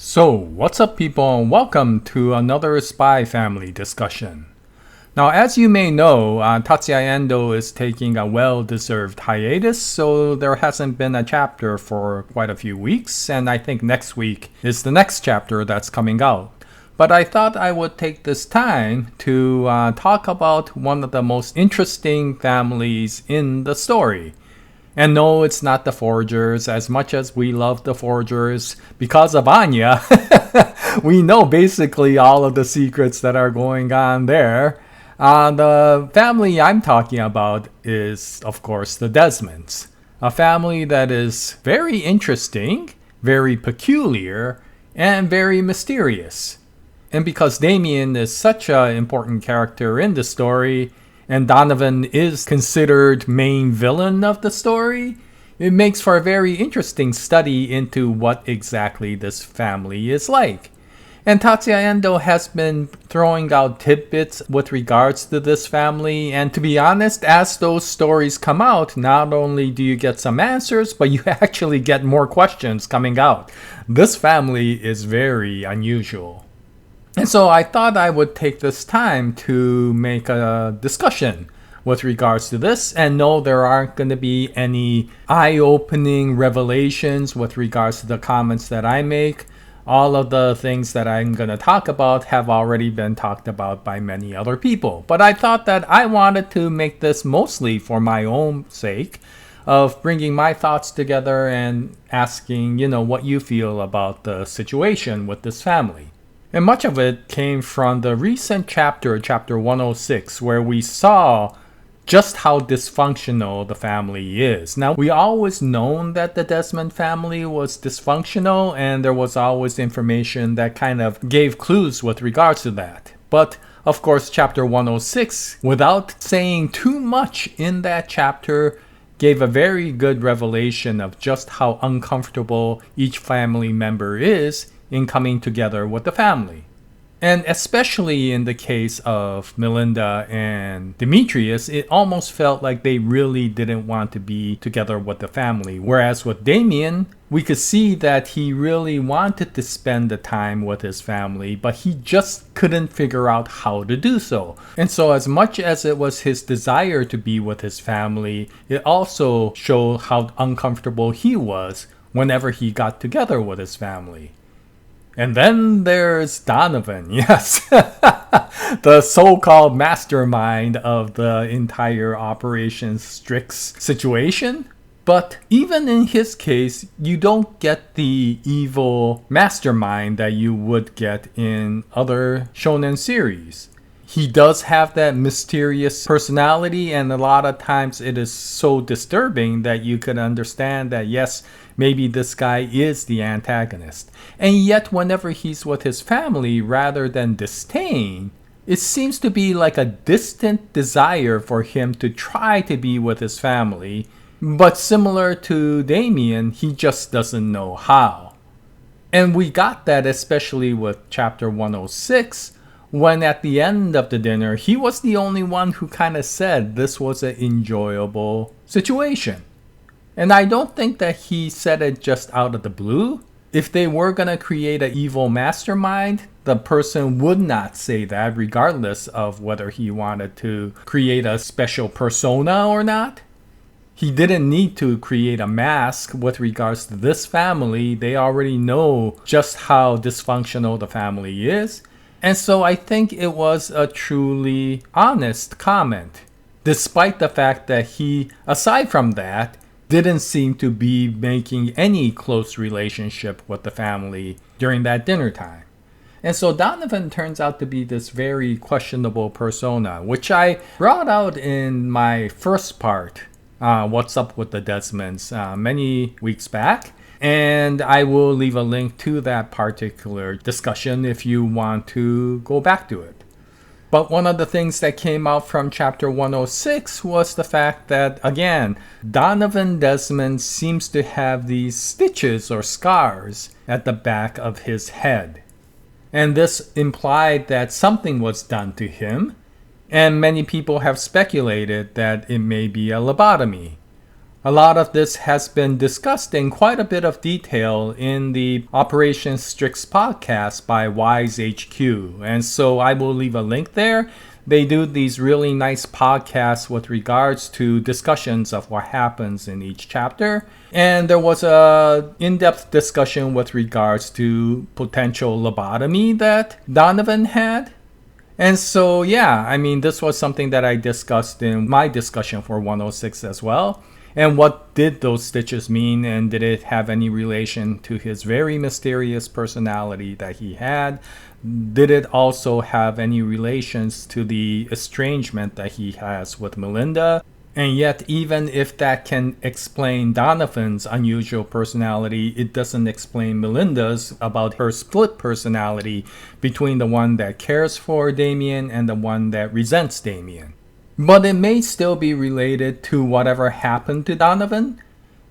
So, what's up people, and welcome to another Spy Family discussion. Now, as you may know, Tatsuya Endo is taking a well-deserved hiatus, so there hasn't been a chapter for quite a few weeks, and I think next week is the next chapter that's coming out. But I thought I would take this time to talk about one of the most interesting families in the story. And no, it's not the Forgers. As much as we love the Forgers, because of Anya, we know basically all of the secrets that are going on there. The family I'm talking about is, of course, the Desmonds. A family that is very interesting, very peculiar, and very mysterious. And because Damien is such an important character in the story, and Donovan is considered main villain of the story, it makes for a very interesting study into what exactly this family is like. And Tatsuya Endo has been throwing out tidbits with regards to this family, and to be honest, as those stories come out, not only do you get some answers, but you actually get more questions coming out. This family is very unusual. And so I thought I would take this time to make a discussion with regards to this. And no, there aren't going to be any eye-opening revelations with regards to the comments that I make. All of the things that I'm going to talk about have already been talked about by many other people. But I thought that I wanted to make this mostly for my own sake of bringing my thoughts together and asking, what you feel about the situation with this family. And much of it came from the recent chapter 106, where we saw just how dysfunctional the family is. Now, we always known that the Desmond family was dysfunctional, and there was always information that kind of gave clues with regards to that. But, of course, chapter 106, without saying too much in that chapter, gave a very good revelation of just how uncomfortable each family member is in coming together with the family. And especially in the case of Melinda and Demetrius, it almost felt like they really didn't want to be together with the family. Whereas with Damien, we could see that he really wanted to spend the time with his family, but he just couldn't figure out how to do so. And so as much as it was his desire to be with his family, it also showed how uncomfortable he was whenever he got together with his family. And then there's Donovan, yes, the so-called mastermind of the entire Operation Strix situation. But even in his case, you don't get the evil mastermind that you would get in other shonen series. He does have that mysterious personality, and a lot of times it is so disturbing that you could understand that, yes, maybe this guy is the antagonist. And yet, whenever he's with his family, rather than disdain, it seems to be like a distant desire for him to try to be with his family. But similar to Damien, he just doesn't know how. And we got that especially with chapter 106, when at the end of the dinner, he was the only one who kind of said this was an enjoyable situation. And I don't think that he said it just out of the blue. If they were going to create an evil mastermind, the person would not say that regardless of whether he wanted to create a special persona or not. He didn't need to create a mask with regards to this family. They already know just how dysfunctional the family is. And so I think it was a truly honest comment, despite the fact that he, aside from that, didn't seem to be making any close relationship with the family during that dinner time. And so Donovan turns out to be this very questionable persona, which I brought out in my first part, What's Up with the Desmonds, many weeks back. And I will leave a link to that particular discussion if you want to go back to it. But one of the things that came out from chapter 106 was the fact that, again, Donovan Desmond seems to have these stitches or scars at the back of his head. And this implied that something was done to him, and many people have speculated that it may be a lobotomy. A lot of this has been discussed in quite a bit of detail in the Operation Strix podcast by WiseHQ, and so I will leave a link there. They do these really nice podcasts with regards to discussions of what happens in each chapter. And there was a in-depth discussion with regards to potential lobotomy that Donovan had. And so, yeah, I mean, this was something that I discussed in my discussion for 106 as well. And what did those stitches mean, and did it have any relation to his very mysterious personality that he had? Did it also have any relations to the estrangement that he has with Melinda? And yet, even if that can explain Donovan's unusual personality, it doesn't explain Melinda's about her split personality between the one that cares for Damien and the one that resents Damien. But it may still be related to whatever happened to Donovan.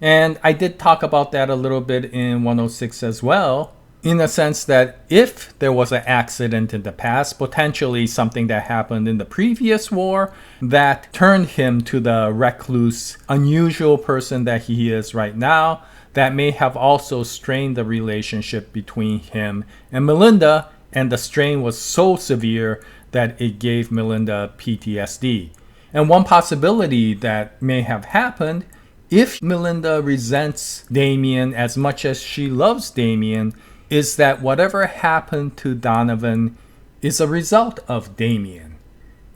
And I did talk about that a little bit in 106 as well, in the sense that if there was an accident in the past, potentially something that happened in the previous war that turned him to the recluse, unusual person that he is right now, that may have also strained the relationship between him and Melinda, and the strain was so severe that it gave Melinda PTSD. And one possibility that may have happened, if Melinda resents Damien as much as she loves Damien, is that whatever happened to Donovan is a result of Damien.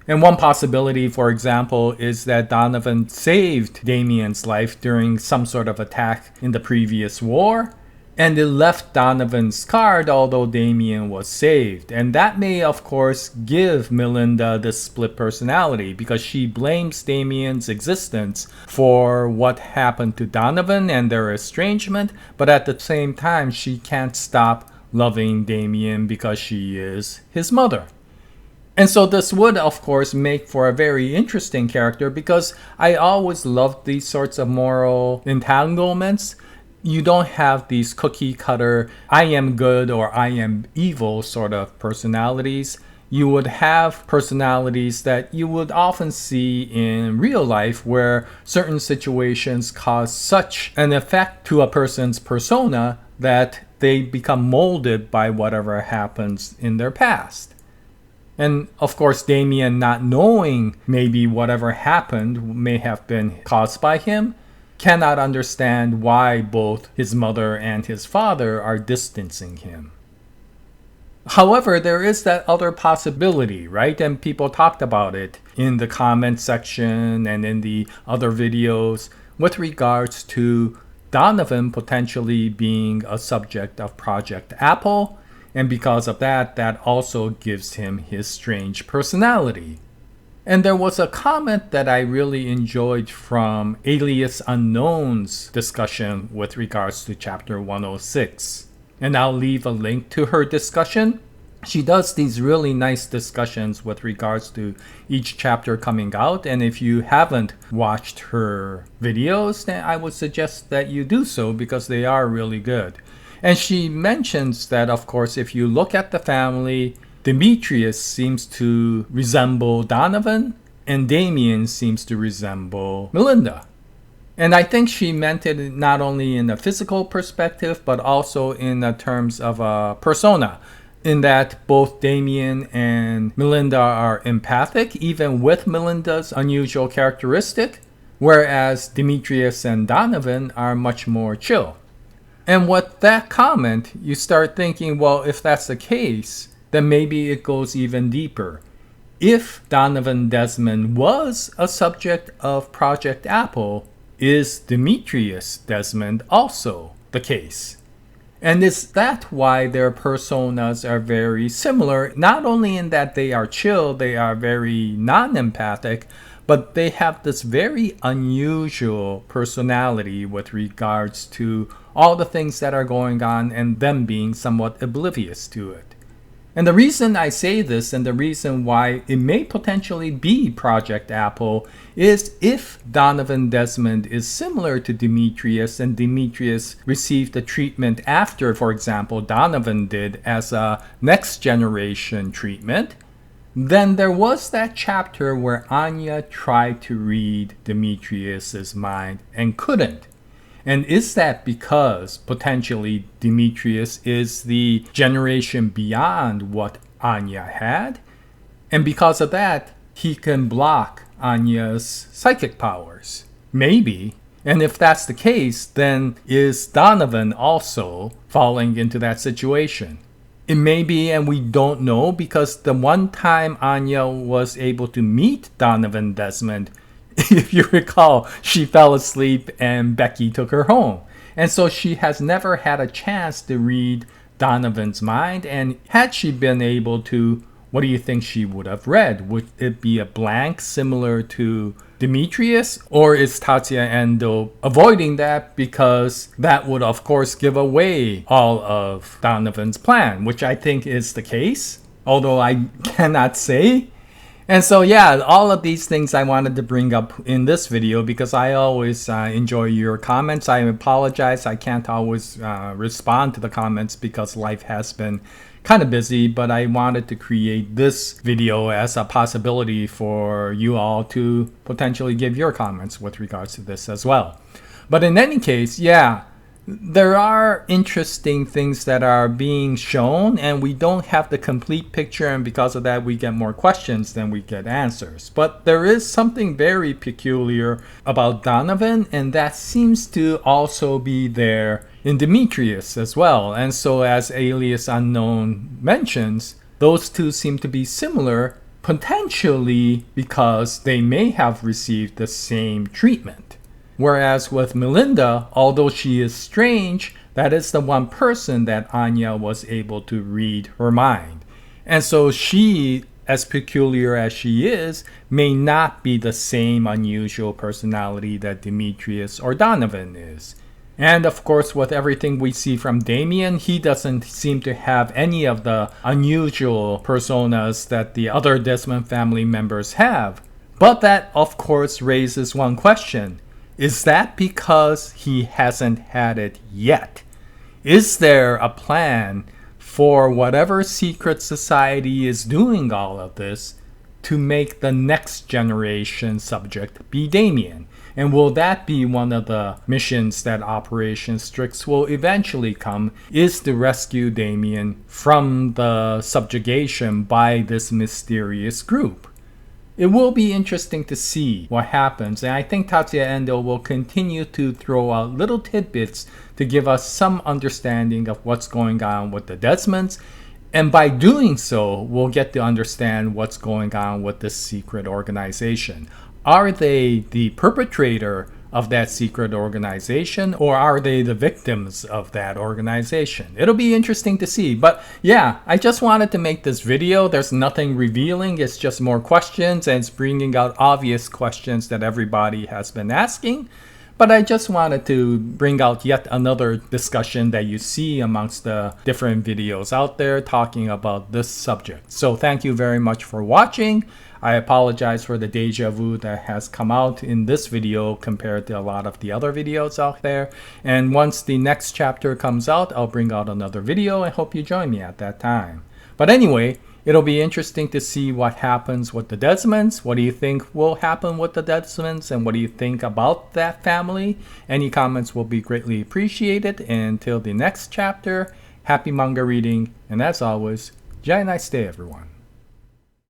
And one possibility, for example, is that Donovan saved Damien's life during some sort of attack in the previous war, and it left Donovan scarred although Damien was saved. And that may, of course, give Melinda this split personality because she blames Damien's existence for what happened to Donovan and their estrangement, but at the same time, she can't stop loving Damien because she is his mother. And so this would, of course, make for a very interesting character because I always loved these sorts of moral entanglements. You don't have these cookie cutter, I am good or I am evil sort of personalities. You would have personalities that you would often see in real life where certain situations cause such an effect to a person's persona that they become molded by whatever happens in their past. And of course, Damien not knowing maybe whatever happened may have been caused by him, cannot understand why both his mother and his father are distancing him. However, there is that other possibility, right? And people talked about it in the comment section and in the other videos with regards to Donovan potentially being a subject of Project Apple. And because of that, that also gives him his strange personality. And there was a comment that I really enjoyed from AliasUnkown's discussion with regards to chapter 106. And I'll leave a link to her discussion. She does these really nice discussions with regards to each chapter coming out. And if you haven't watched her videos, then I would suggest that you do so because they are really good. And she mentions that, of course, if you look at the family, Demetrius seems to resemble Donovan, and Damien seems to resemble Melinda. And I think she meant it not only in a physical perspective, but also in the terms of a persona, in that both Damien and Melinda are empathic, even with Melinda's unusual characteristic, whereas Demetrius and Donovan are much more chill. And with that comment, you start thinking, well, if that's the case, then maybe it goes even deeper. If Donovan Desmond was a subject of Project Apple, is Demetrius Desmond also the case? And is that why their personas are very similar, not only in that they are chill, they are very non-empathic, but they have this very unusual personality with regards to all the things that are going on and them being somewhat oblivious to it. And the reason I say this and the reason why it may potentially be Project Apple is if Donovan Desmond is similar to Demetrius and Demetrius received the treatment after, for example, Donovan did as a next generation treatment, then there was that chapter where Anya tried to read Demetrius's mind and couldn't. And is that because potentially Demetrius is the generation beyond what Anya had? And because of that, he can block Anya's psychic powers? Maybe. And if that's the case, then is Donovan also falling into that situation? It may be, and we don't know, because the one time Anya was able to meet Donovan Desmond, if you recall, she fell asleep and Becky took her home. And so she has never had a chance to read Donovan's mind. And had she been able to, what do you think she would have read? Would it be a blank similar to Demetrius? Or is Tatsuya Endo avoiding that because that would of course give away all of Donovan's plan, which I think is the case, although I cannot say. And so yeah, all of these things I wanted to bring up in this video because I always enjoy your comments. I apologize, I can't always respond to the comments because life has been kind of busy, but I wanted to create this video as a possibility for you all to potentially give your comments with regards to this as well. But in any case, yeah, there are interesting things that are being shown and we don't have the complete picture, and because of that we get more questions than we get answers. But there is something very peculiar about Donovan, and that seems to also be there in Demetrius as well. And so as AliasUnkown mentions, those two seem to be similar, potentially because they may have received the same treatment. Whereas with Melinda, although she is strange, that is the one person that Anya was able to read her mind. And so she, as peculiar as she is, may not be the same unusual personality that Demetrius or Donovan is. And of course, with everything we see from Damien, he doesn't seem to have any of the unusual personas that the other Desmond family members have. But that, of course, raises one question. Is that because he hasn't had it yet? Is there a plan for whatever secret society is doing all of this to make the next generation subject be Damien? And will that be one of the missions that Operation Strix will eventually come, is to rescue Damien from the subjugation by this mysterious group? It will be interesting to see what happens, and I think Tatsuya Endo will continue to throw out little tidbits to give us some understanding of what's going on with the Desmonds, and by doing so, we'll get to understand what's going on with this secret organization. Are they the perpetrator of that secret organization, or are they the victims of that organization? It'll be interesting to see. But yeah, I just wanted to make this video. There's nothing revealing, it's just more questions, and it's bringing out obvious questions that everybody has been asking. But I just wanted to bring out yet another discussion that you see amongst the different videos out there talking about this subject. So thank you very much for watching. I apologize for the deja vu that has come out in this video compared to a lot of the other videos out there. And once the next chapter comes out, I'll bring out another video and hope you join me at that time. But anyway, it'll be interesting to see what happens with the Desmonds. What do you think will happen with the Desmonds, and what do you think about that family? Any comments will be greatly appreciated. And until the next chapter, happy manga reading, and as always, Jaya, nice day everyone.